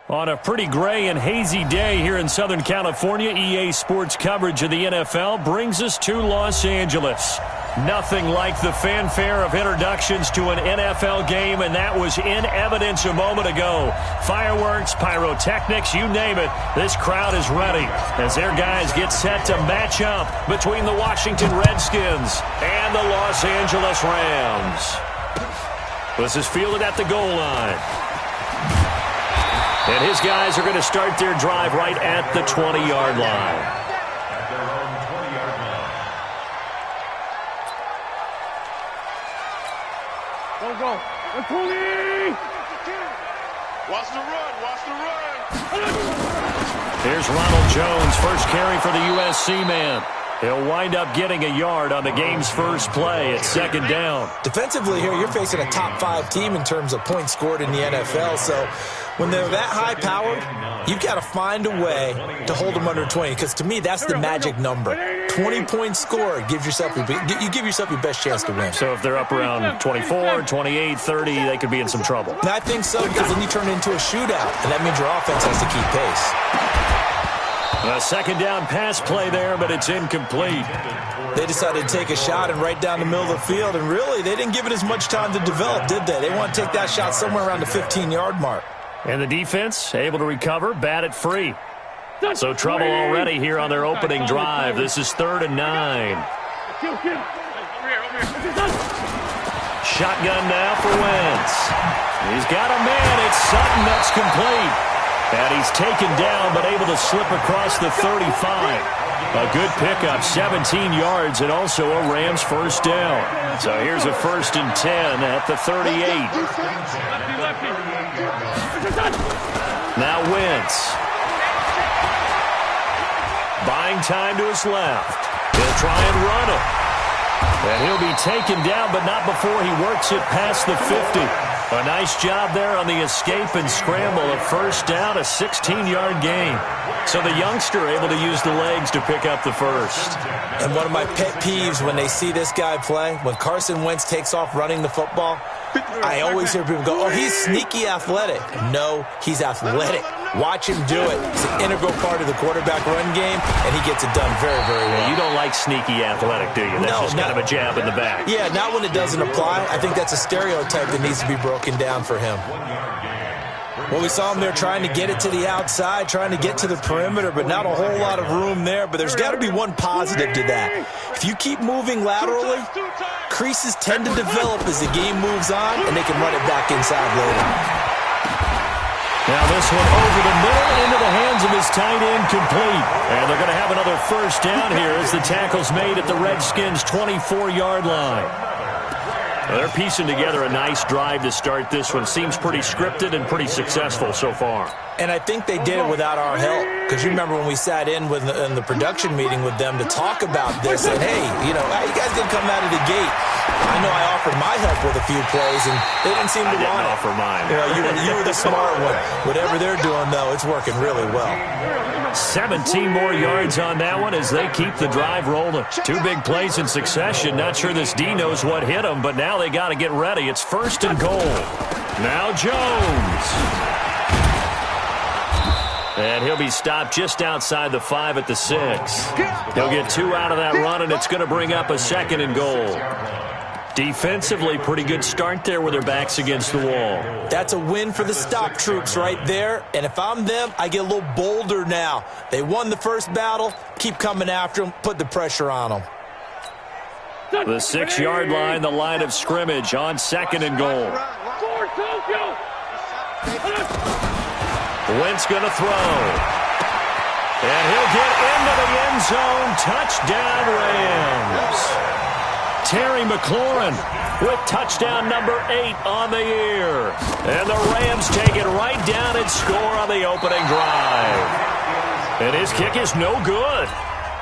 On a pretty gray and hazy day here in Southern California, EA Sports coverage of the NFL brings us to Los Angeles. Nothing like the fanfare of introductions to an NFL game, and that was in evidence a moment ago. Fireworks, pyrotechnics, you name it, this crowd is ready as their guys get set to match up between the Washington Redskins and the Los Angeles Rams. This is fielded at the goal line. And his guys are going to start their drive right at the 20-yard line. Go. 20! Watch the run. Here's Ronald Jones, first carry for the USC man. He'll wind up getting a yard on the game's first play at second down. Defensively here, you're facing a top-5 team in terms of points scored in the NFL. So when they're that high-powered, you've got to find a way to hold them under 20. Because to me, that's the magic number. 20 points scored, you give yourself your best chance to win. So if they're up around 24, 28, 30, they could be in some trouble. And I think so, because then you turn it into a shootout, and that means your offense has to keep pace. A second down pass play there, but it's incomplete. They decided to take a shot and right down the middle of the field, and really, they didn't give it as much time to develop, did they? They want to take that shot somewhere around the 15-yard mark. And the defense able to recover, bat it free. So trouble already here on their opening drive. This is 3rd and 9. Shotgun now for Wentz. He's got a man. It's Sutton that's complete. And he's taken down but able to slip across the 35. A good pickup, 17 yards, and also a Rams first down. So here's a 1st and 10 at the 38. Now Wentz. Buying time to his left. He'll try and run it. And he'll be taken down, but not before he works it past the 50. A nice job there on the escape and scramble. A first down, a 16-yard gain. So the youngster able to use the legs to pick up the first. And one of my pet peeves when they see this guy play, when Carson Wentz takes off running the football, I always hear people go, oh, he's sneaky athletic. No, he's athletic. Watch him do it. It's an integral part of the quarterback run game, and he gets it done very, very well. You don't like sneaky athletic, do you? That's just kind of a jab in the back. Yeah, not when it doesn't apply. I think that's a stereotype that needs to be broken down for him. Well, we saw him there trying to get it to the outside, trying to get to the perimeter, but not a whole lot of room there. But there's got to be one positive to that. If you keep moving laterally, creases tend to develop as the game moves on, and they can run it back inside later. Now this one over the middle into the hands of his tight end, complete. And they're going to have another first down here as the tackle's made at the Redskins' 24-yard line. Well, they're piecing together a nice drive to start this one. Seems pretty scripted and pretty successful so far. And I think they did it without our help. Because you remember when we sat in the production meeting with them to talk about this. And, hey, you guys didn't come out of the gate. I know I offered my help with a few plays, and they didn't seem to want it. Offer mine. You were the smart one. Whatever they're doing, though, it's working really well. 17 more yards on that one as they keep the drive rolling. 2 big plays in succession. Not sure this D knows what hit them, but now they got to get ready. It's 1st and goal. Now Jones. And he'll be stopped just outside the 5 at the 6. He'll get 2 out of that run, and it's going to bring up a 2nd and goal. Defensively, pretty good start there with their backs against the wall. That's a win for the stop troops right there. And if I'm them, I get a little bolder now. They won the first battle. Keep coming after them. Put the pressure on them. The 6-yard line, the line of scrimmage on 2nd and goal. Wentz going to throw. And he'll get into the end zone. Touchdown, Rams. Terry McLaurin with touchdown number 8 on the year. And the Rams take it right down and score on the opening drive. And his kick is no good.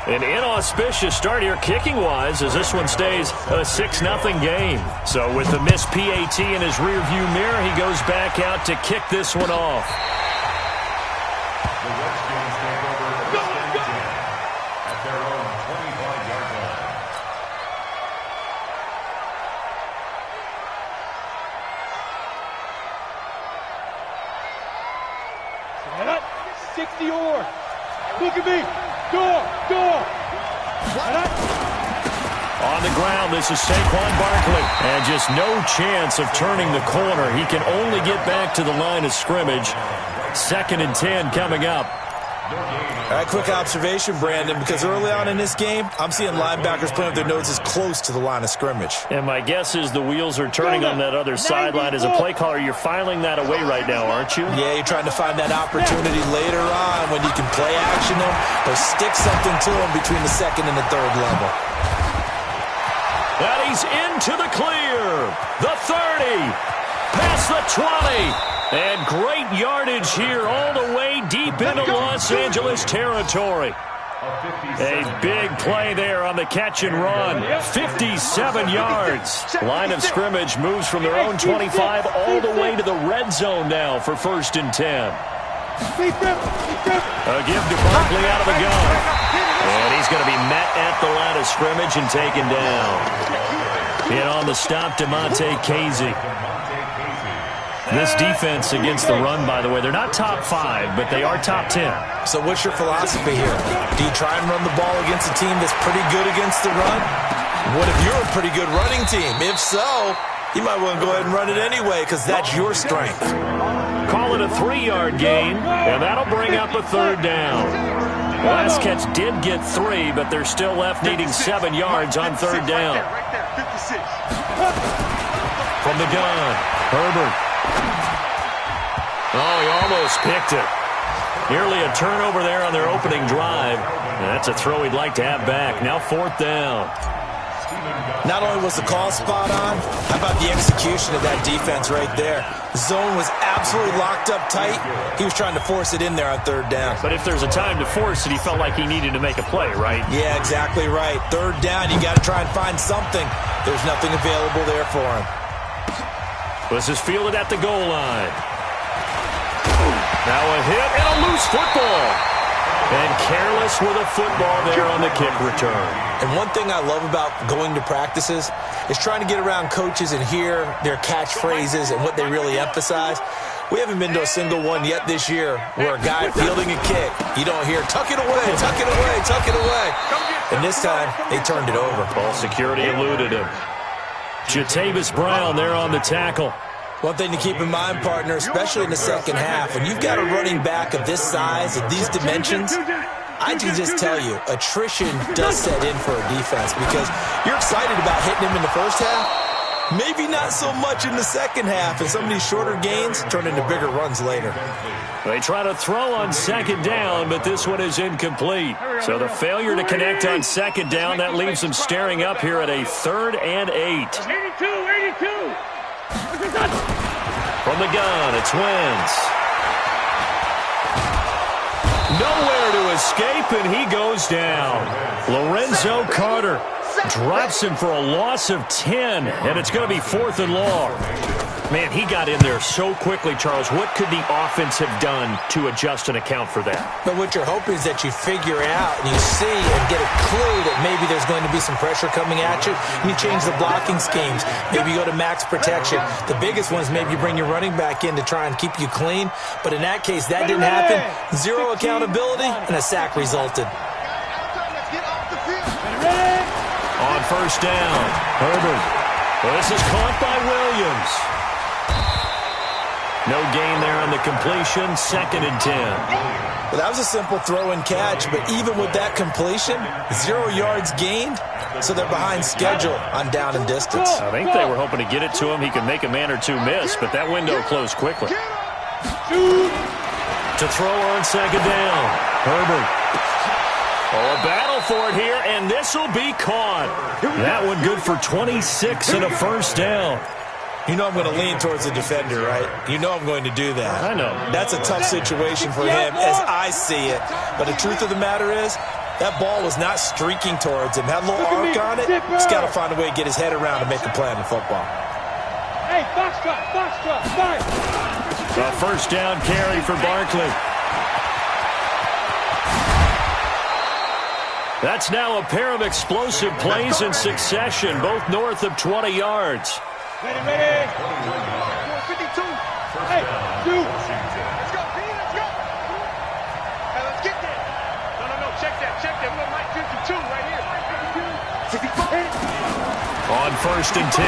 An inauspicious start here kicking-wise as this one stays a 6-0 game. So with the missed PAT in his rearview mirror, he goes back out to kick this one off. Look at me. Door. On the ground, this is Saquon Barkley. And just no chance of turning the corner. He can only get back to the line of scrimmage. 2nd and 10 coming up. All right, quick observation, Brandon, because early on in this game, I'm seeing linebackers playing with their noses close to the line of scrimmage. And my guess is the wheels are turning on that other sideline. As a play caller, you're filing that away right now, aren't you? Yeah, you're trying to find that opportunity later on when you can play action them or stick something to them between the 2nd and the 3rd level. And he's into the clear. The 30. Past the 20. And great yardage here all the way deep into Los Angeles territory. A big play there on the catch and run. 57 yards. Line of scrimmage moves from their own 25 all the way to the red zone now for 1st and 10. A give to Barkley out of the gun. And he's going to be met at the line of scrimmage and taken down. And on the stop, DeMonte Casey. This defense against the run, by the way, they're not top 5, but they are top 10. So what's your philosophy here? Do you try and run the ball against a team that's pretty good against the run? What if you're a pretty good running team? If so, you might want to go ahead and run it anyway because that's your strength. Call it a 3-yard gain, and that'll bring up a 3rd down. Last catch did get 3, but they're still left needing 7 yards on 3rd down. From the gun, Herbert. Oh, he almost picked it. Nearly a turnover there on their opening drive. And that's a throw he'd like to have back. Now 4th down. Not only was the call spot on, how about the execution of that defense right there? The zone was absolutely locked up tight. He was trying to force it in there on 3rd down. But if there's a time to force it, he felt like he needed to make a play, right? Yeah, exactly right. 3rd down, you got to try and find something. There's nothing available there for him. This is fielded at the goal line. Now a hit and a loose football. And careless with a football there on the kick return. And one thing I love about going to practices is trying to get around coaches and hear their catchphrases and what they really emphasize. We haven't been to a single one yet this year where a guy fielding a kick, you don't hear, tuck it away, tuck it away, tuck it away. And this time, they turned it over. Ball security eluded him. Jatavis Brown there on the tackle. One thing to keep in mind, partner, especially in the 2nd half, when you've got a running back of this size, of these dimensions, I can just tell you, attrition does set in for a defense because you're excited about hitting him in the 1st half. Maybe not so much in the 2nd half, and some of these shorter gains turn into bigger runs later. They try to throw on 2nd down, but this one is incomplete. So the failure to connect on 2nd down, that leaves them staring up here at a 3rd and 8. 82. From the gun, it's Wentz. Nowhere to escape, and he goes down. Lorenzo Carter drops him for a loss of 10, and it's going to be 4th and long. Man, he got in there so quickly, Charles. What could the offense have done to adjust and account for that? But what you're hoping is that you figure out and you see and get a clue that maybe there's going to be some pressure coming at you, and you change the blocking schemes. Maybe you go to max protection. The biggest one is maybe you bring your running back in to try and keep you clean. But in that case, that didn't happen. 0 accountability, and a sack resulted. On 1st down, Herbert. Well, this is caught by Williams. No gain there on the completion, 2nd and 10. Well, that was a simple throw and catch, but even with that completion, 0 yards gained, so they're behind schedule on down and distance. I think they were hoping to get it to him. He could make a man or two miss, but that window closed quickly. To throw on 2nd down, Herbert. Oh, a battle for it here, and this will be caught. That one good for 26 and a 1st down. You know I'm going to lean towards the defender, right? You know I'm going to do that. I know. That's a tough situation for him as I see it. But the truth of the matter is, that ball was not streaking towards him. Had a little arc on it. He's got to find a way to get his head around and make a play on the football. Hey, box cut, nice. A 1st down carry for Barkley. That's now a pair of explosive plays in succession, both north of 20 yards. Ready. 52. Hey, 2. Let's go, let's go. Hey, let's get there. Check that. Look, Mike 52 right here. On 1st and 10,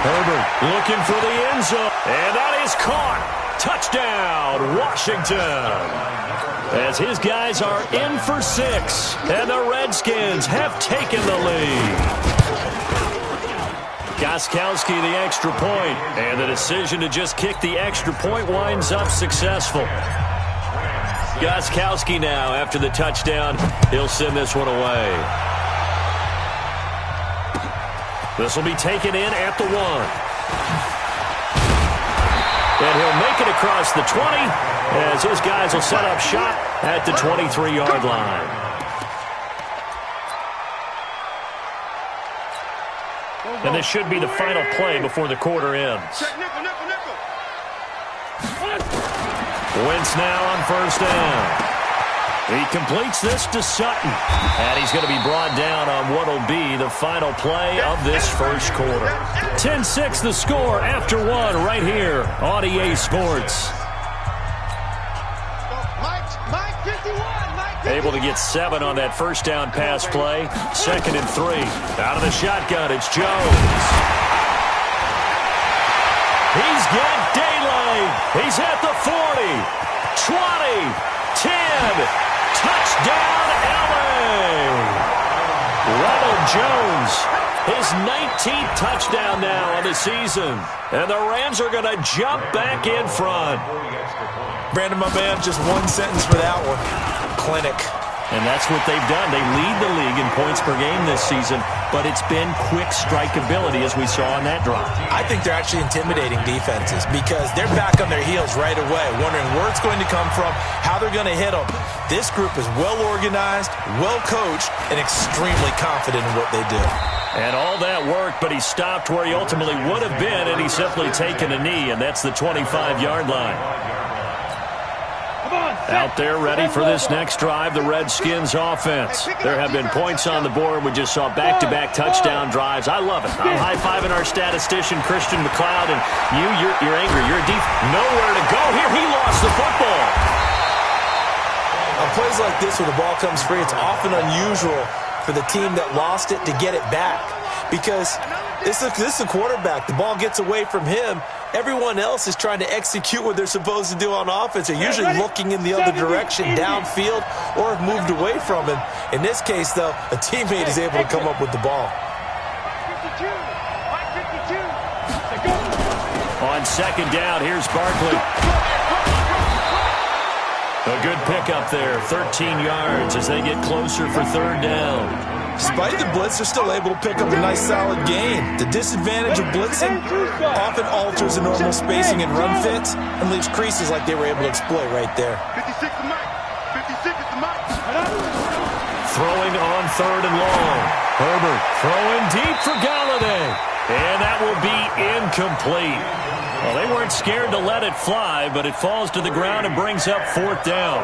Herbert looking for the end zone. And that is caught. Touchdown, Washington. As his guys are in for 6. And the Redskins have taken the lead. Gostkowski the extra point. And the decision to just kick the extra point winds up successful. Gostkowski now after the touchdown. He'll send this one away. This will be taken in at the 1. And he'll make it across the 20 as his guys will set up shop at the 23-yard line. And this should be the final play before the quarter ends. Wentz now on 1st down. He completes this to Sutton. And he's going to be brought down on what will be the final play of this first quarter. 10-6 the score after 1 right here on EA Sports. Able to get 7 on that first down pass play. 2nd and 3. Out of the shotgun, it's Jones. He's got daylight. He's at the 40, 20, 10. Touchdown, LA! Ronald Jones, his 19th touchdown now on the season. And the Rams are going to jump back in front. Brandon, my man, just one sentence for that one. Clinic. And that's what they've done. They lead the league in points per game this season, but it's been quick strike ability as we saw on that drive. I think they're actually intimidating defenses because they're back on their heels right away, wondering where it's going to come from, how they're going to hit them. This group is well organized, well coached, and extremely confident in what they do. And all that worked, but he stopped where he ultimately would have been, and he's simply taken a knee, and that's the 25-yard line. Out there ready for this next drive, the Redskins offense. There have been points on the board. We just saw back-to-back touchdown drives. I love it. I'm high-fiving our statistician, Christian McLeod, and you're angry. You're deep. Nowhere to go here. He lost the football. On plays like this where the ball comes free, it's often unusual for the team that lost it to get it back because this is the quarterback. The ball gets away from him. Everyone else is trying to execute what they're supposed to do on offense. They're usually looking in the other direction, downfield, or have moved away from him. In this case, though, a teammate is able to come up with the ball. On 2nd down, here's Barkley. A good pickup there, 13 yards as they get closer for 3rd down. Despite the blitz, they're still able to pick up a nice, solid gain. The disadvantage of blitzing often alters the normal spacing and run fits and leaves creases like they were able to exploit right there. 56 is Mike. 56 is the Mike. Throwing on 3rd and long. Herbert throwing deep for Galladay. And that will be incomplete. Well, they weren't scared to let it fly, but it falls to the ground and brings up 4th down.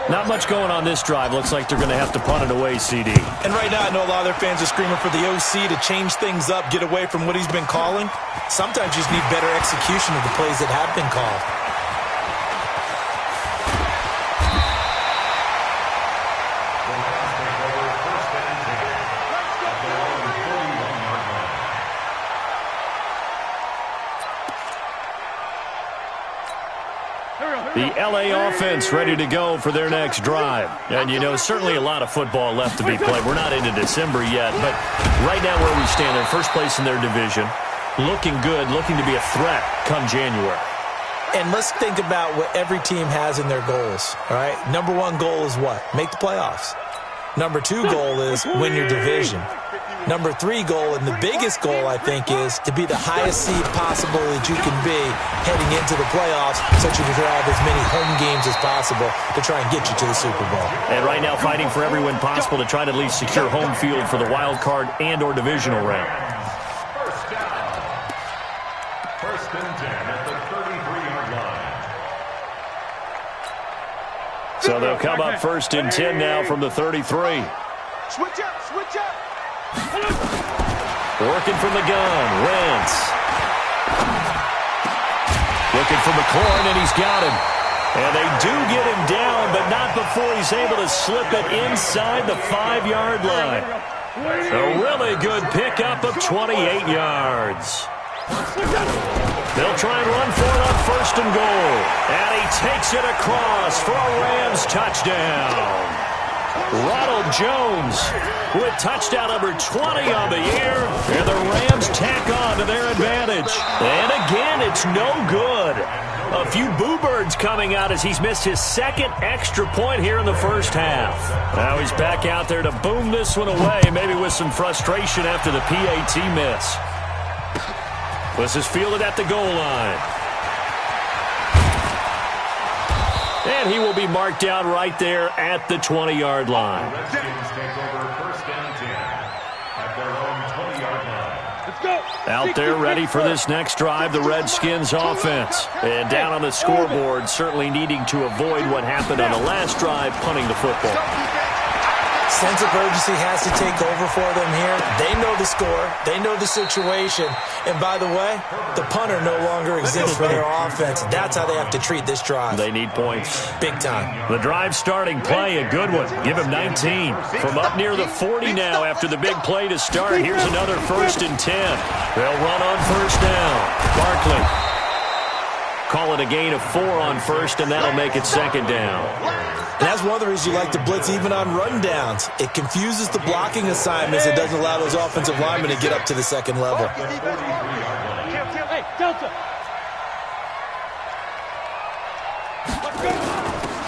Not much going on this drive. Looks like they're going to have to punt it away, CD. And right now, I know a lot of their fans are screaming for the OC to change things up, get away from what he's been calling. Sometimes you just need better execution of the plays that have been called. The LA offense ready to go for their next drive. And, you know, certainly a lot of football left to be played. We're not into December yet, but right now where we stand, they're first place in their division. Looking good, looking to be a threat come January. And let's think about what every team has in their goals, all right? Number 1 goal is what? Make the playoffs. Number 2 goal is win your division. Number 3 goal, and the biggest goal, I think, is to be the highest seed possible that you can be heading into the playoffs so that you can have as many home games as possible to try and get you to the Super Bowl. And right now fighting for every win possible to try to at least secure home field for the wild card and or divisional round. First and 10 at the 33-yard line. So they'll come up 1st and 10 now from the 33. Switch up, switch up. Working from the gun, Wentz. Looking for McLaurin, and he's got him. And they do get him down, but not before he's able to slip it inside the 5-yard line. A really good pickup of 28 yards. They'll try and run for it on 1st and goal. And he takes it across for a Rams touchdown. Ronald Jones with touchdown number 20 on the year. And the Rams tack on to their advantage. And again, it's no good. A few boo birds coming out as he's missed his 2nd extra point here in the first half. Now he's back out there to boom this one away, maybe with some frustration after the PAT miss. This is fielded at the goal line. And he will be marked down right there at the 20-yard line. The Redskins take over 1st and 10 at their own 20-yard line. Out there ready for this next drive, the Redskins offense. And down on the scoreboard, certainly needing to avoid what happened on the last drive, punting the football. Sense of urgency has to take over for them here. They know the score. They know the situation. And by the way, the punter no longer exists for their offense. That's how they have to treat this drive. They need points. Big time. The drive starting play, a good one. Give him 19. From up near the 40 now after the big play to start. Here's another 1st and 10. They'll run on 1st down. Barkley. Call it a gain of 4 on 1st, and that'll make it 2nd down. And that's one of the reasons you like to blitz even on run downs. It confuses the blocking assignments. It doesn't allow those offensive linemen to get up to the 2nd level. Hey, Delta.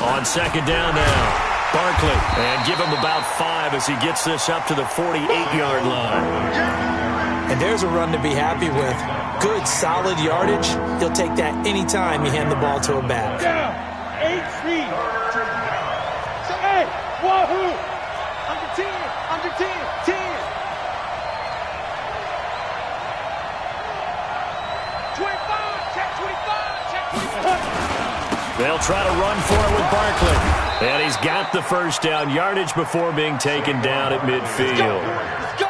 On 2nd down now. Barkley. And give him about 5 as he gets this up to the 48-yard line. And there's a run to be happy with. Good, solid yardage. He'll take that anytime you hand the ball to a back. Down. 8-3. Hey, wahoo. Under 10. Under 10. 10. 25. Check 25. Check 25. They'll try to run for it with Barkley. And he's got the 1st down yardage before being taken down at midfield.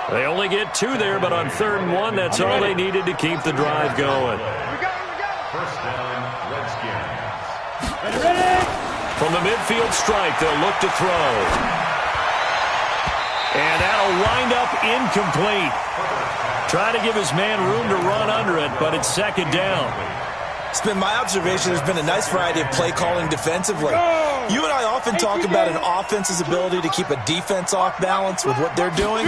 They only get 2 there, but on 3rd and 1, that's all they needed to keep the drive going. 1st down, Redskins. Ready? From the midfield stripe, they'll look to throw. And that'll wind up incomplete. Try to give his man room to run under it, but it's 2nd down. It's been my observation there's been a nice variety of play calling defensively. You and I often talk about an offense's ability to keep a defense off balance with what they're doing.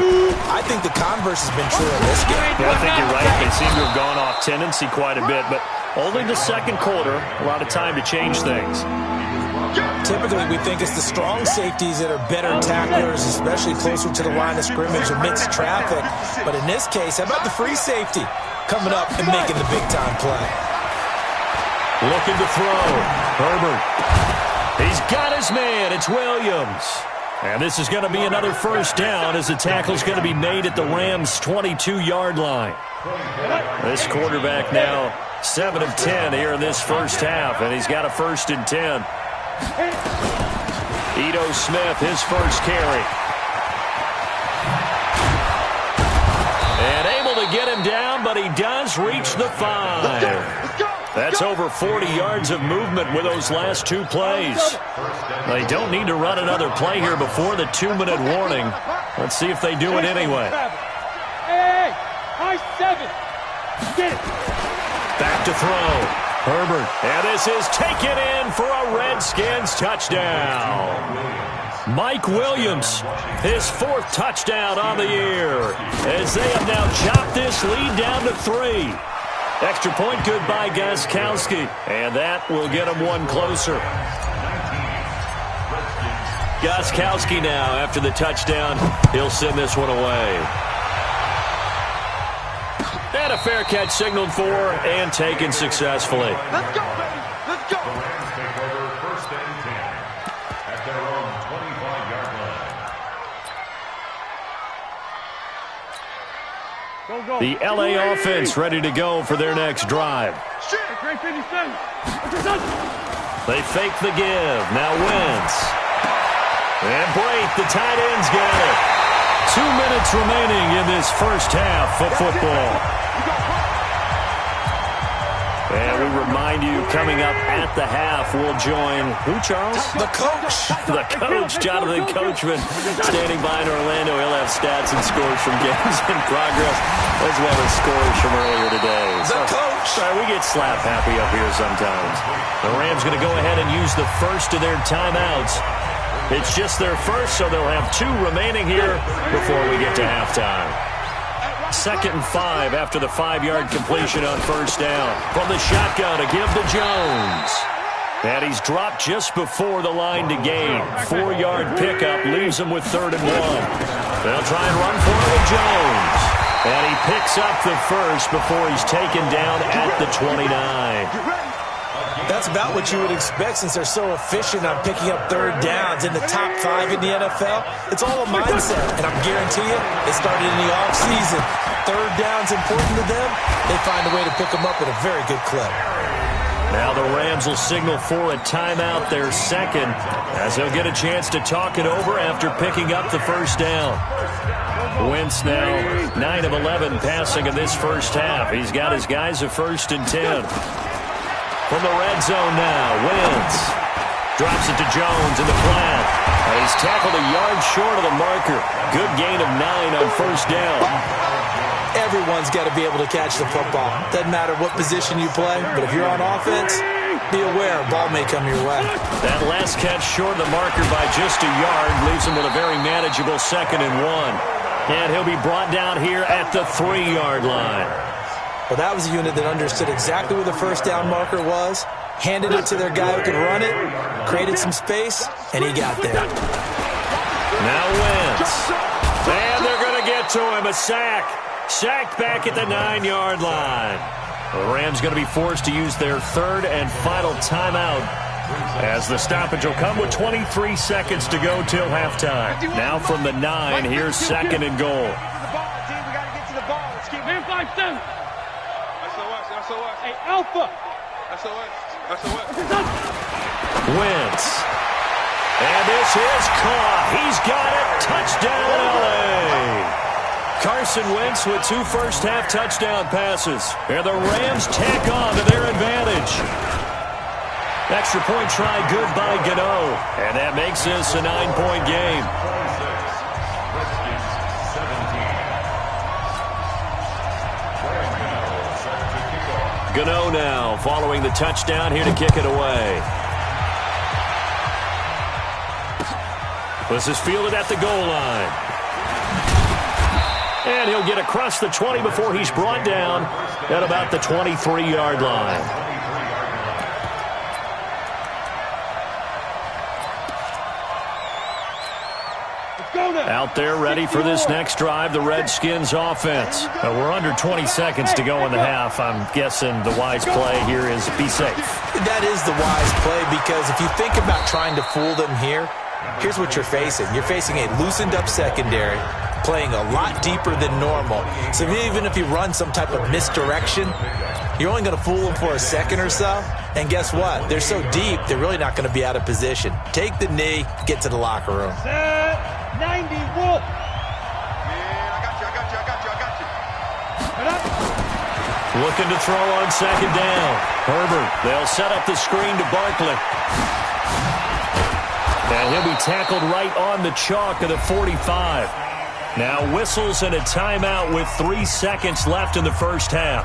I think the converse has been true in this game. Yeah, I think you're right. They seem to have gone off tendency quite a bit, but only the 2nd quarter, a lot of time to change things. Typically, we think it's the strong safeties that are better tacklers, especially closer to the line of scrimmage amidst traffic. But in this case, how about the free safety coming up and making the big-time play? Looking to throw. Herbert. He's got his man. It's Williams. And this is going to be another 1st down as the tackle's going to be made at the Rams' 22-yard line. This quarterback now 7 of 10 here in this first half, and he's got a 1st and 10. Ito Smith, his first carry. And able to get him down, but he does reach the 5. That's over 40 yards of movement with those last 2 plays. They don't need to run another play here before the 2-minute warning. Let's see if they do it anyway. Hey, high 7. Get it. Back to throw. Herbert. And this is taken in for a Redskins touchdown. Mike Williams, his 4th touchdown on the year, as they have now chopped this lead down to 3. Extra point good by Gostkowski, and that will get him 1 closer. Gostkowski now, after the touchdown, he'll send this one away. And a fair catch signaled for and taken successfully. Let's go, baby. Let's go. The Rams take over 1st and 10 at their own 25-yard line. Go. The LA offense ready to go for their next drive. Great 57. They fake the give. Now Wentz. And Brate, the tight end's got it. 2 minutes remaining in this first half of football. And we remind you, coming up at the half, we'll join who, Charles? The coach. The coach, Jonathan Coachman, standing by in Orlando. He'll have stats and scores from games in progress, as well as scores from earlier today. The coach. Sorry, we get slap happy up here sometimes. The Rams going to go ahead and use the first of their timeouts. It's just their first, so they'll have 2 remaining here before we get to halftime. 2nd and 5 after the 5-yard completion on first down. From the shotgun, a give to Jones. And he's dropped just before the line to gain. 4-yard pickup leaves him with 3rd and 1. They'll try and run for it with Jones. And he picks up the first before he's taken down at the 29. That's about what you would expect since they're so efficient on picking up 3rd downs in the top 5 in the NFL. It's all a mindset, and I guarantee you, it started in the offseason. 3rd down's important to them. They find a way to pick them up at a very good clip. Now the Rams will signal for a timeout, their second, as they'll get a chance to talk it over after picking up the first down. Wentz now 9 of 11 passing in this first half. He's got his guys a 1st and 10. From the red zone now, Wentz drops it to Jones in the flat. And he's tackled a yard short of the marker. Good gain of 9 on first down. Everyone's got to be able to catch the football. Doesn't matter what position you play, but if you're on offense, be aware, ball may come your way. That last catch short of the marker by just a yard leaves him with a very manageable 2nd and 1. And he'll be brought down here at the 3-yard line. Well, that was a unit that understood exactly where the first down marker was, handed it to their guy who could run it, created some space, and he got there. Now Wentz. And they're going to get to him. A sack. Sacked back at the 9-yard line. The Rams going to be forced to use their 3rd and final timeout, as the stoppage will come with 23 seconds to go till halftime. Now from the 9, here's 2nd and goal. Hey, Alpha! Wentz. And this is caught. He's got it. Touchdown, L.A. Carson Wentz with 2 first-half touchdown passes. And the Rams tack on to their advantage. Extra point try good by Gano. And that makes this a 9-point game. Gano now following the touchdown here to kick it away. This is fielded at the goal line. And he'll get across the 20 before he's brought down at about the 23-yard line. Out there ready for this next drive, the Redskins offense. We're under 20 seconds to go in the half. I'm guessing the wise play here is be safe. That is the wise play, because if you think about trying to fool them here, here's what you're facing. You're facing a loosened-up secondary, playing a lot deeper than normal. So even if you run some type of misdirection, you're only going to fool them for a second or so. And guess what? They're so deep, they're really not going to be out of position. Take the knee, get to the locker room. 90 Wolf. Yeah, I got you. Looking to throw on 2nd down. Herbert, they'll set up the screen to Barkley. And he'll be tackled right on the chalk of the 45. Now whistles and a timeout with 3 seconds left in the first half.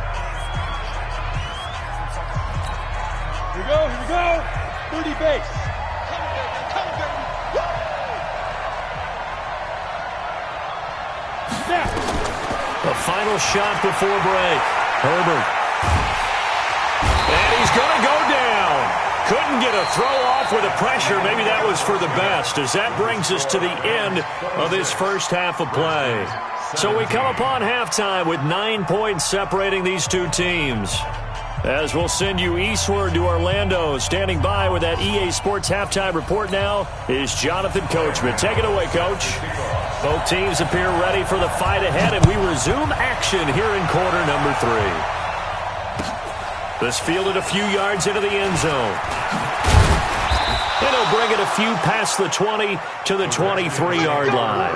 Here we go. 30 base. The final shot before break. Herbert. And he's going to go down. Couldn't get a throw off with the pressure. Maybe that was for the best, as that brings us to the end of this first half of play. So we come upon halftime with 9 points separating these two teams. As we'll send you eastward to Orlando. Standing by with that EA Sports halftime report now is Jonathan Coachman. Take it away, Coach. Both teams appear ready for the fight ahead, and we resume action here in quarter number 3. This fielded a few yards into the end zone. And he'll bring it a few past the 20 to the 23-yard line.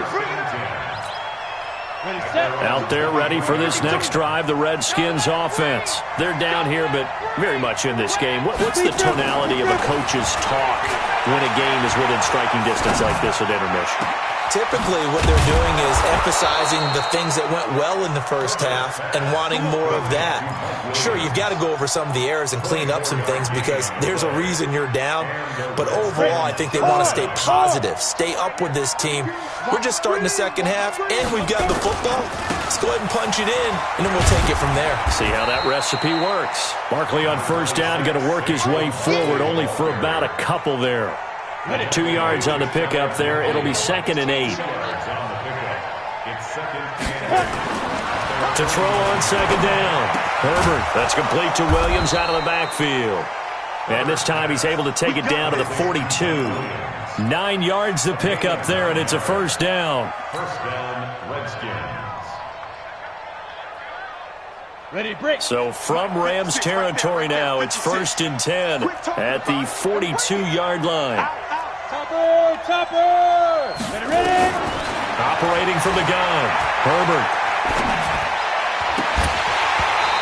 Out there ready for this next drive, the Redskins offense. They're down here, but very much in this game. What's the tonality of a coach's talk when a game is within striking distance like this at intermission? Typically, what they're doing is emphasizing the things that went well in the first half and wanting more of that. Sure, you've got to go over some of the errors and clean up some things because there's a reason you're down. But overall, I think they want to stay positive, stay up with this team. We're just starting the second half, and we've got the football. Let's go ahead and punch it in, and then we'll take it from there. See how that recipe works. Barkley on first down, going to work his way forward, only for about a couple there. 2 yards on the pickup there. It'll be 2nd and 8. To throw on 2nd down. Herbert, that's complete to Williams out of the backfield. And this time he's able to take it down to the 42. 9 yards to pick up there, and it's a first down. First down, Redskins. Ready, break. So from Rams territory now, it's 1st and 10 at the 42-yard line. Topper! Ready? Operating from the gun, Herbert.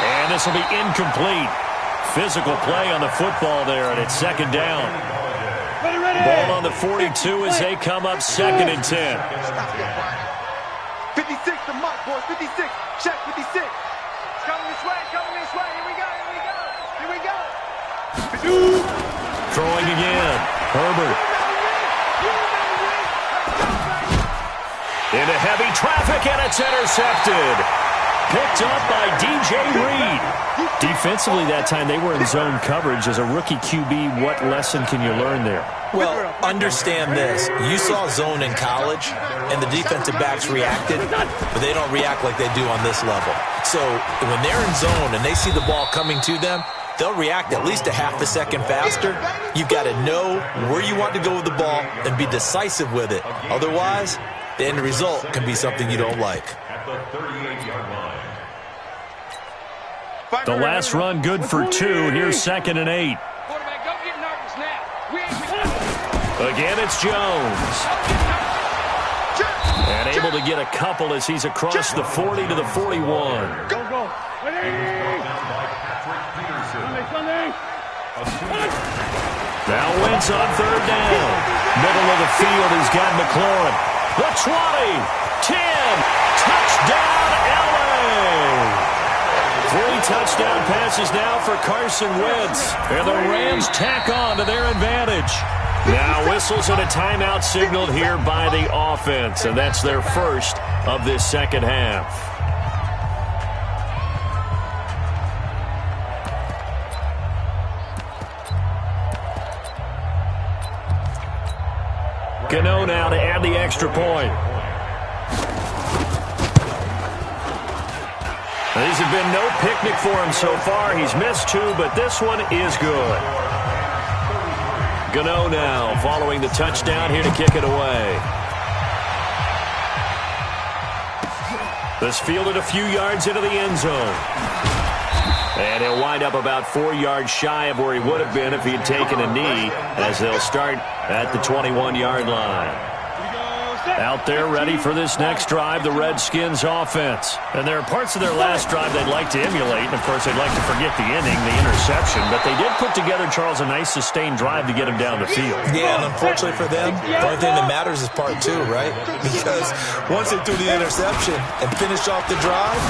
And this will be incomplete. Physical play on the football there, and it's 2nd down. Ready. Ball on the 42 as they come up 2nd and 10. 56, the mark, boys. 56. Check 56. It's coming this way, Here we go. Throwing again, Herbert. Into heavy traffic, and it's intercepted. Picked up by DJ Reed. Defensively that time, they were in zone coverage. As a rookie QB, what lesson can you learn there? Well, understand this. You saw zone in college, and the defensive backs reacted, but they don't react like they do on this level. So when they're in zone and they see the ball coming to them, they'll react at least a half a second faster. You've got to know where you want to go with the ball and be decisive with it. Otherwise, the end result can be something you don't like. At the 38-yard line. The last run good for 2. Here's 2nd and 8. Quarterback, don't get nervous now. Again, it's Jones. And able to get a couple as he's across the 40 to the 41. Go. Now Wentz on 3rd down. Middle of the field, he's got McLaurin. The 20, 10, touchdown LA. 3 touchdown passes now for Carson Wentz. And the Rams tack on to their advantage. Now whistles and a timeout signaled here by the offense. And that's their first of this second half. Gano now to add the extra point. These have been no picnic for him so far. He's missed 2, but this one is good. Gano now following the touchdown here to kick it away. This fielded a few yards into the end zone. And he'll wind up about 4 yards shy of where he would have been if he had taken a knee, as they'll start at the 21-yard line. Out there ready for this next drive, the Redskins offense. And there are parts of their last drive they'd like to emulate, and of course they'd like to forget the inning, the interception, but they did put together, Charles, a nice sustained drive to get him down the field. Yeah, and unfortunately for them, the only thing that matters is part 2, right? Because once they threw the interception and finished off the drive,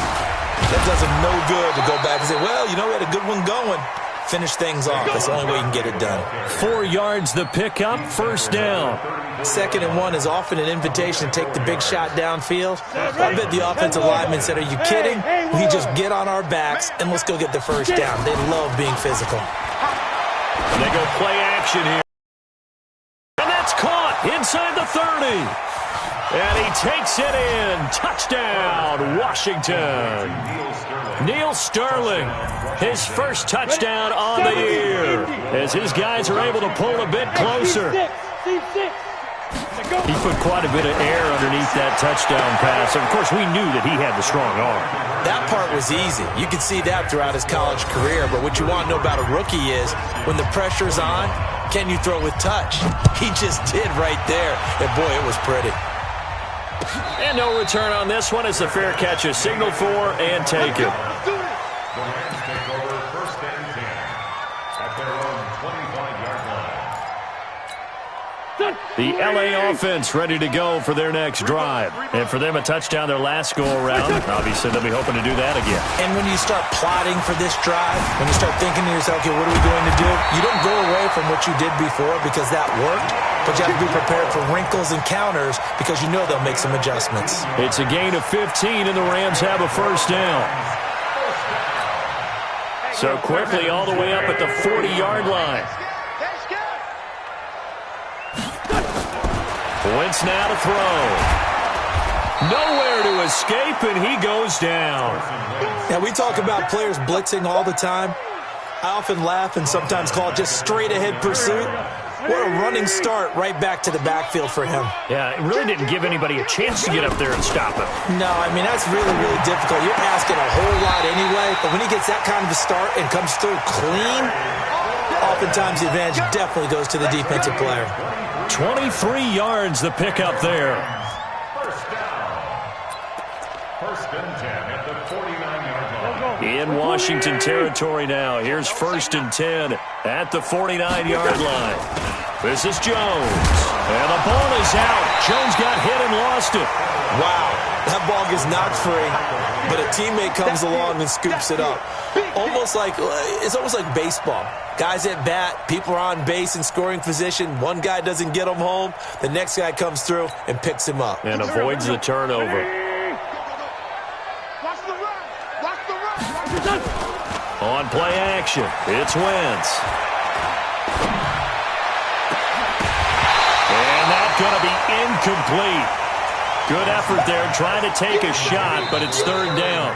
that does them no good to go back and say, well, you know, we had a good one going. Finish things off. That's the only way you can get it done. 4 yards the pickup, 1st down. 2nd and 1 is often an invitation to take the big shot downfield. I bet the offensive lineman said, are you kidding? We just get on our backs and let's go get the first down. They love being physical. And they go play action here. And that's caught inside the 30. And he takes it in. Touchdown, Washington. Neil Sterling, his first touchdown on the year, as his guys are able to pull a bit closer. He put quite a bit of air underneath that touchdown pass. Of course, we knew that he had the strong arm. That part was easy. You could see that throughout his college career. But what you want to know about a rookie is when the pressure's on, can you throw with touch? He just did right there. And, boy, it was pretty. And no return on this one as the fair catch is signaled for and taken. The Rams take over first and 10 at their own 25-yard line. The LA offense ready to go for their next drive. And for them, a touchdown their last go-around. Obviously, they'll be hoping to do that again. And when you start plotting for this drive, when you start thinking to yourself, okay, what are we going to do? You don't go away from what you did before because that worked, but you have to be prepared for wrinkles and counters because you know they'll make some adjustments. It's a gain of 15, and the Rams have a first down. So quickly all the way up at the 40-yard line. Wentz now to throw. Nowhere to escape, and he goes down. Now, we talk about players blitzing all the time. I often laugh and sometimes call it just straight-ahead pursuit. What a running start right back to the backfield for him. Yeah, it really didn't give anybody a chance to get up there and stop him. No, I mean, that's really, really difficult. You're asking a whole lot anyway, but when he gets that kind of a start and comes through clean, oftentimes the advantage definitely goes to the defensive player. 23 yards the pickup there. First down. First and 10 at the 49-yard line. In Washington territory now. Here's first and 10 at the 49-yard line. This is Jones. And the ball is out. Jones got hit and lost it. Wow, that ball gets knocked free, but a teammate comes along and scoops it up. It's almost like baseball. Guys at bat, people are on base in scoring position. One guy doesn't get him home. The next guy comes through and picks him up. And avoids the turnover. Watch the run. Watch the run. On play action, it's Wentz. And that's going to be incomplete. Good effort there, trying to take a shot, but it's third down.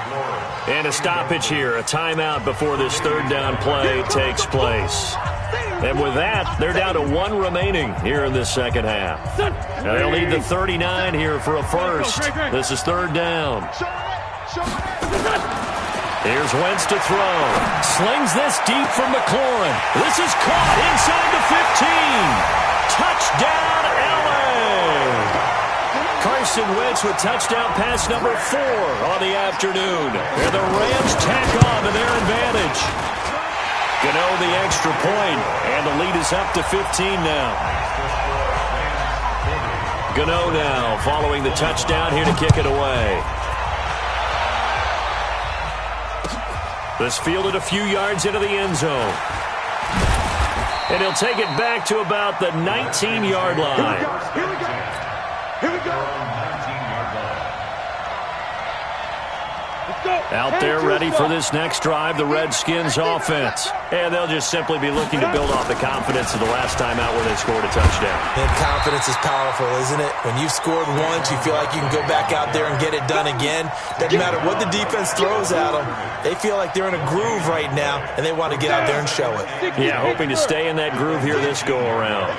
And a stoppage here, a timeout before this third down play takes place. And with that, they're down to one remaining here in this second half. Now they'll need the 39 here for a first. This is third down. Here's Wentz to throw. Slings this deep from McLaurin. This is caught inside the 15. Touchdown, LA! Carson Wentz with touchdown pass number 4 on the afternoon. And the Rams tack on to their advantage. Gano the extra point, and the lead is up to 15 now. Gano now following the touchdown here to kick it away. This fielded a few yards into the end zone. And he'll take it back to about the 19-yard line. Here we go. Here we go. 19-yard line. Let's go. Out there ready for this next drive, the Redskins offense. And they'll just simply be looking to build off the confidence of the last time out where they scored a touchdown. And confidence is powerful, isn't it? When you've scored once, you feel like you can go back out there and get it done again. Doesn't matter what the defense throws at them. They feel like they're in a groove right now, and they want to get out there and show it. Yeah, hoping to stay in that groove here this go-around.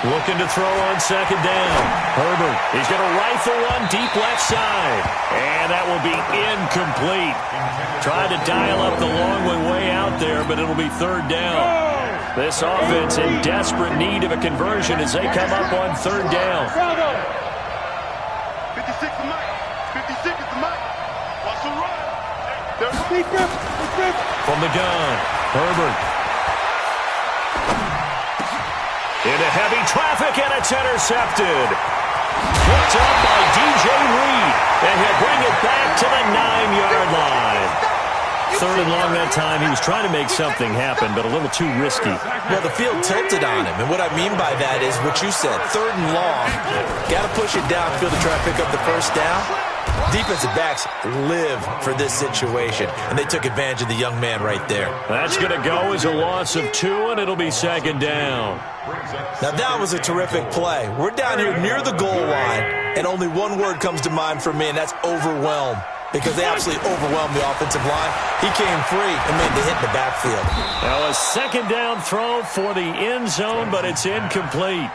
Looking to throw on second down. Herbert, he's going to rifle one deep left side. And that will be incomplete. Tried to dial up the long way out there, but it'll be third down. This offense in desperate need of a conversion as they come up on third down. 56 to Mike. 56 is to Mike. Watch the run. From the gun, Herbert. Into heavy traffic, and it's intercepted. Picked up by DJ Reed, and he'll bring it back to the 9-yard line. Third and long that time. He was trying to make something happen, but a little too risky. Well, the field tilted on him, and what I mean by that is what you said, third and long. Got to push it downfield to try to pick up the first down. Defensive backs live for this situation, and they took advantage of the young man right there. That's going to go as a loss of 2, and it'll be second down. Now, that was a terrific play. We're down here near the goal line, and only one word comes to mind for me, and that's overwhelm, because they absolutely overwhelmed the offensive line. He came free and made the hit in the backfield. Now a second down throw for the end zone, but it's incomplete.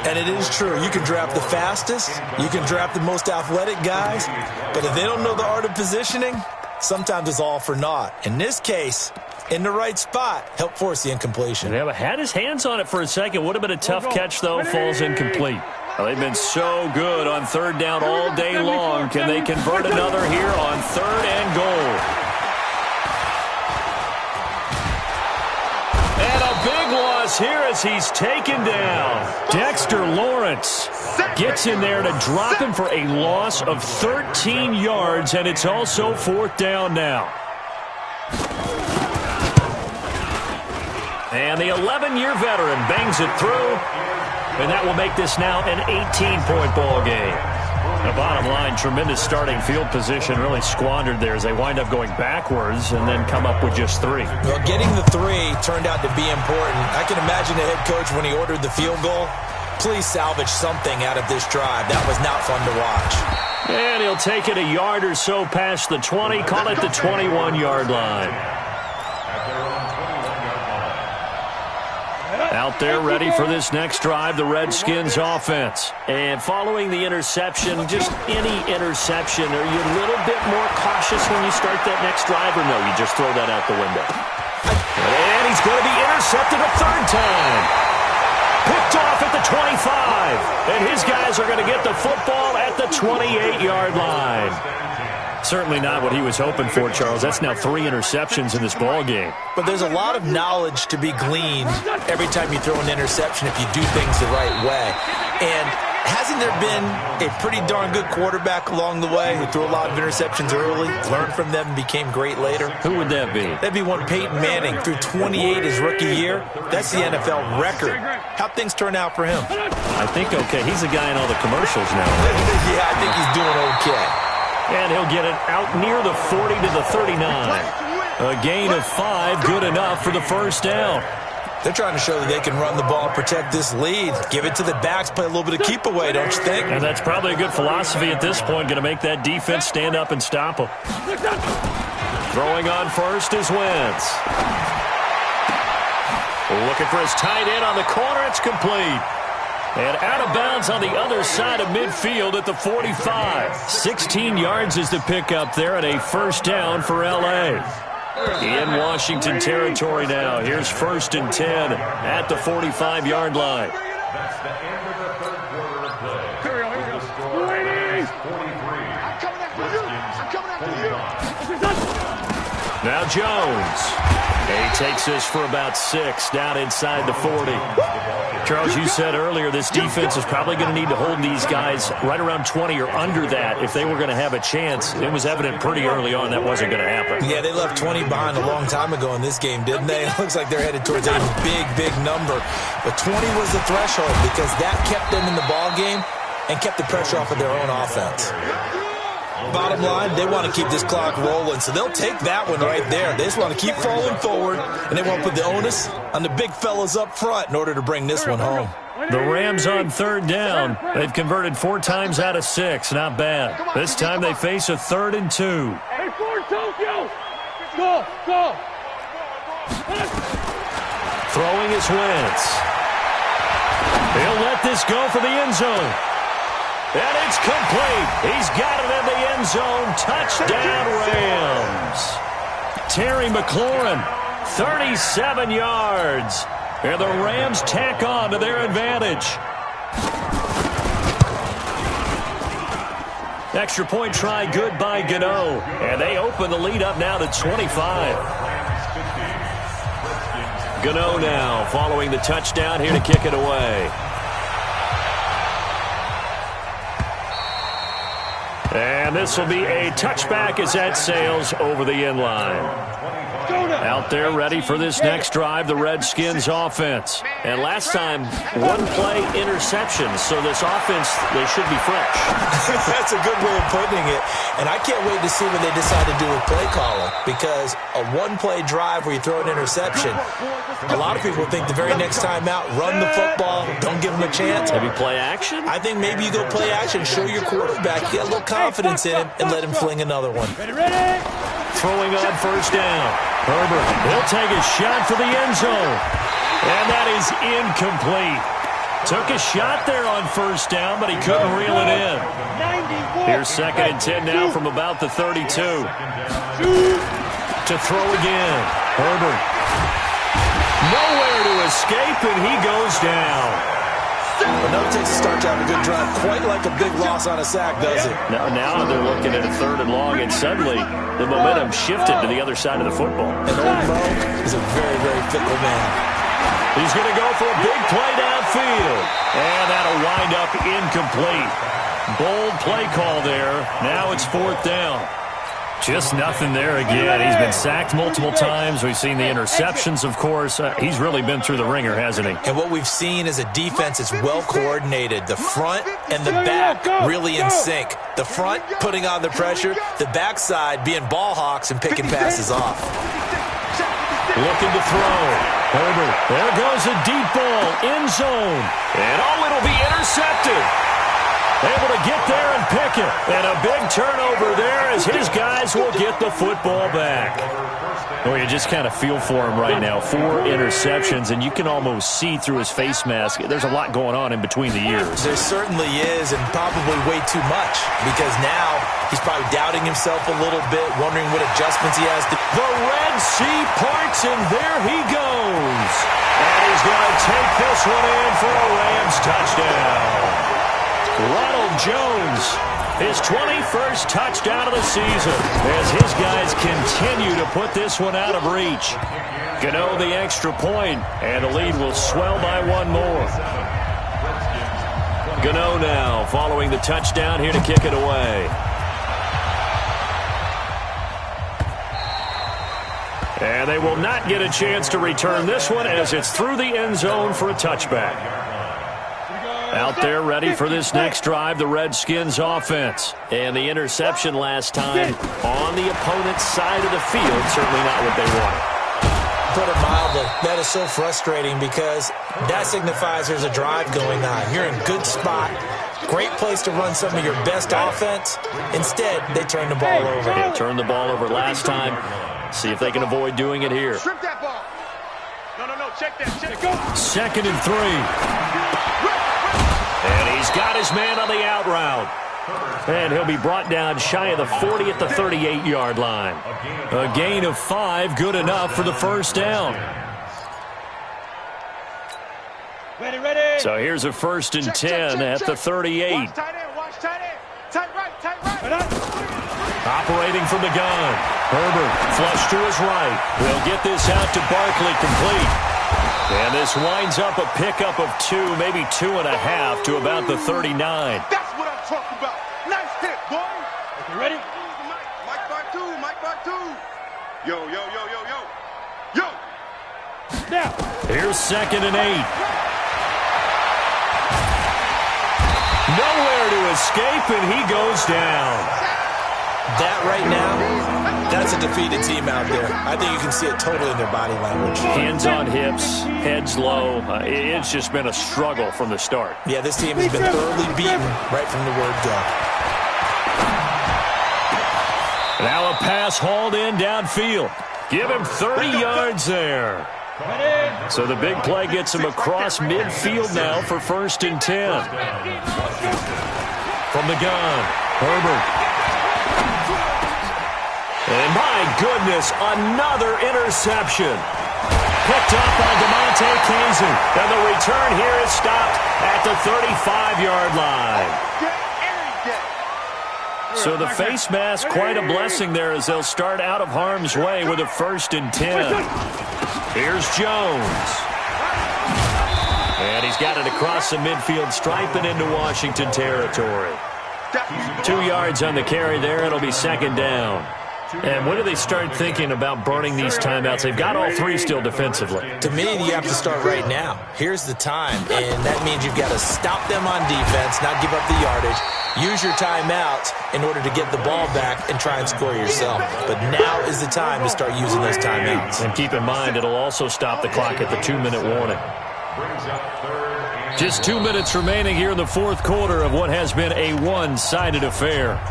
And it is true. You can draft the fastest. You can draft the most athletic guys. But if they don't know the art of positioning, sometimes it's all for naught. In this case, in the right spot, helped force the incompletion. Yeah, but had his hands on it for a second. Would have been a tough catch, though. Falls incomplete. Well, they've been so good on third down all day long. Can they convert another here on 3rd and goal? And a big loss here as he's taken down. Dexter Lawrence gets in there to drop him for a loss of 13 yards, and it's also 4th down now. And the 11-year veteran bangs it through, and that will make this now an 18-point ball game. The bottom line, tremendous starting field position, really squandered there as they wind up going backwards and then come up with just 3. Well, getting the 3 turned out to be important. I can imagine the head coach when he ordered the field goal. Please salvage something out of this drive. That was not fun to watch. And he'll take it a yard or so past the 20, call it the 21-yard line. Out there ready for this next drive, the Redskins offense. And following the interception, just any interception, are you a little bit more cautious when you start that next drive, or no, you just throw that out the window? And he's going to be intercepted a 3rd time. Picked off at the 25. And his guys are going to get the football at the 28-yard line. Certainly not what he was hoping for, Charles. That's now 3 interceptions in this ball game. But there's a lot of knowledge to be gleaned every time you throw an interception if you do things the right way. And hasn't there been a pretty darn good quarterback along the way who threw a lot of interceptions early, learned from them, and became great later? Who would that be? That'd be one Peyton Manning, threw 28 his rookie year. That's the NFL record. How'd things turn out for him? I think okay. He's the guy in all the commercials now. Yeah, I think he's doing okay. And he'll get it out near the 40 to the 39. A gain of 5, good enough for the 1st down. They're trying to show that they can run the ball, protect this lead. Give it to the backs, play a little bit of keep away, don't you think? And that's probably a good philosophy at this point, going to make that defense stand up and stop them. Throwing on first is Wentz. Looking for his tight end on the corner, it's complete. And out of bounds on the other side of midfield at the 45. 16 yards is the pickup there and a 1st down for L.A. In Washington territory now. Here's 1st and 10 at the 45-yard line. That's the end of the 3rd quarter of play. The score is 43. I'm coming after you. I'm coming after you. Now Jones. He takes this for about 6 down inside the 40. Charles, you said earlier this defense is probably going to need to hold these guys right around 20 or under that if they were going to have a chance. It was evident pretty early on that wasn't going to happen. Yeah, they left 20 behind a long time ago in this game, didn't they? It looks like they're headed towards a big number. But 20 was the threshold because that kept them in the ball game and kept the pressure off of their own offense. Bottom line, they want to keep this clock rolling, so they'll take that one right there. They just want to keep falling forward, and they want to put the onus on the big fellas up front in order to bring this one home. The Rams on 3rd down. They've converted 4 times out of 6. Not bad. This time they face a 3rd and 2. Hey, forward, Tokyo! Go! Throwing is Wentz. He'll let this go for the end zone. And it's complete. He's got it in the end zone. Touchdown, Rams. Terry McLaurin, 37 yards. And the Rams tack on to their advantage. Extra point try good by Gano. And they open the lead up now to 25. Gano now following the touchdown here to kick it away. And this will be a touchback as that sails over the end line. Out there ready for this next drive, the Redskins offense. And last time, 1-play interception. So this offense, they should be fresh. That's a good way of putting it. And I can't wait to see what they decide to do with play calling. Because a 1-play drive where you throw an interception, a lot of people think the very next time out, run the football, don't give them a chance. Maybe play action? I think maybe you go play action, show your quarterback, get a little confidence in him, and let him fling another one. Ready? Throwing on first down. Herbert, he'll take a shot for the end zone. And that is incomplete. Took a shot there on first down, but he couldn't reel it in. Here's 2nd and 10 now from about the 32. To throw again. Herbert. Nowhere to escape, and he goes down. But no, it takes a start to have a good drive. Quite like a big loss on a sack, does it? Now they're looking at a 3rd and long, and suddenly the momentum shifted to the other side of the football. And old Mo is a very, very fickle man. He's going to go for a big play downfield. And that'll wind up incomplete. Bold play call there. Now it's 4th down. Just nothing there again. He's been sacked multiple times. We've seen the interceptions, of course. He's really been through the ringer, hasn't he? And what we've seen is a defense that's well coordinated. The front and the back really in sync. The front putting on the pressure. The backside being ball hawks and picking passes off. Looking to throw. Herbert. There goes a deep ball. End zone. And it'll be intercepted. Able to get there and pick it. And a big turnover there as his guys will get the football back. Well, you just kind of feel for him right now. 4 interceptions, and you can almost see through his face mask. There's a lot going on in between the ears. There certainly is, and probably way too much, because now he's probably doubting himself a little bit, wondering what adjustments he has to. The Red Sea parts, and there he goes. And he's going to take this one in for a Rams touchdown. Ronald Jones, his 21st touchdown of the season, as his guys continue to put this one out of reach. Gano the extra point, and the lead will swell by 1 more. Gano now following the touchdown here to kick it away. And they will not get a chance to return this one as it's through the end zone for a touchback. Out there ready for this next drive, the Redskins offense. And the interception last time on the opponent's side of the field, certainly not what they wanted. Put it mildly, that is so frustrating because that signifies there's a drive going on. You're in good spot, great place to run some of your best offense. Instead, they turn the ball over. Yeah, turned the ball over last time. See if they can avoid doing it here. Strip that ball. No, check that. Check it. 2nd and 3. And he's got his man on the out route. And he'll be brought down shy of the 40 at the 38-yard line. A gain of 5, good enough for the 1st down. Ready. So here's a 1st and 10 at the 38. Watch tight end. Tight right. Operating from the gun. Herbert flush to his right. We'll get this out to Barkley complete. And this winds up a pickup of 2, maybe 2.5 to about the 39. That's what I'm talking about. Nice hit, boy. Okay, ready? Mike Bar 2. Yo. Now. Here's 2nd and 8. Nowhere to escape, and he goes down. That right now, that's a defeated team out there. I think you can see it totally in their body language. Hands on hips, heads low. It's just been a struggle from the start. Yeah, this team has been thoroughly beaten right from the word go. Now a pass hauled in downfield. Give him 30 yards there. So the big play gets him across midfield now for 1st and 10. From the gun, Herbert. And my goodness, another interception. Picked up by DeMonte Kazee. And the return here is stopped at the 35-yard line. So the face mask, quite a blessing there as they'll start out of harm's way with a 1st and 10. Here's Jones. And he's got it across the midfield stripe and into Washington territory. 2 yards on the carry there. It'll be 2nd down. And when do they start thinking about burning these timeouts? They've got all 3 still defensively. To me, you have to start right now. Here's the time, and that means you've got to stop them on defense, not give up the yardage, use your timeouts in order to get the ball back and try and score yourself. But now is the time to start using those timeouts. And keep in mind, it'll also stop the clock at the 2-minute warning. Just 2 minutes remaining here in the 4th quarter of what has been a one-sided affair.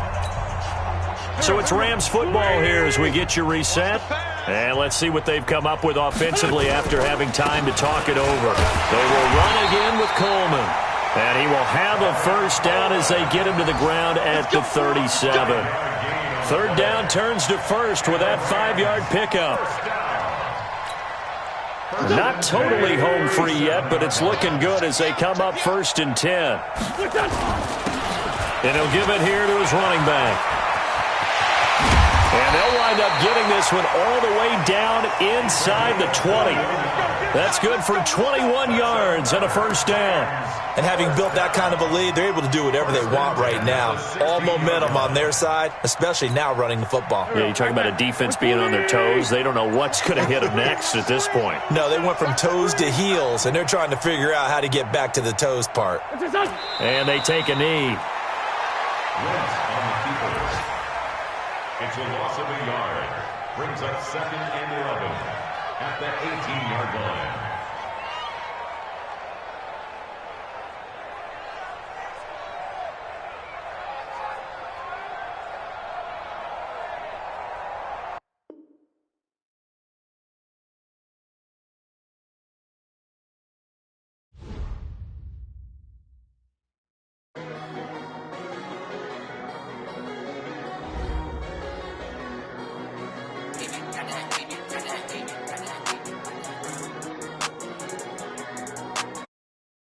So it's Rams football here as we get you reset. And let's see what they've come up with offensively after having time to talk it over. They will run again with Coleman. And he will have a 1st down as they get him to the ground at the 37. 3rd down turns to 1st with that 5-yard pickup. Not totally home free yet, but it's looking good as they come up 1st and 10. And he'll give it here to his running back. And they'll wind up getting this one all the way down inside the 20. That's good for 21 yards and a 1st down. And having built that kind of a lead, they're able to do whatever they want right now. All momentum on their side, especially now running the football. Yeah, you're talking about a defense being on their toes. They don't know what's going to hit them next at this point. No, they went from toes to heels, and they're trying to figure out how to get back to the toes part. And they take a knee. Wentz on the keepers. It's a loss of a yard. Brings up 2nd and 11 at the 18-yard line.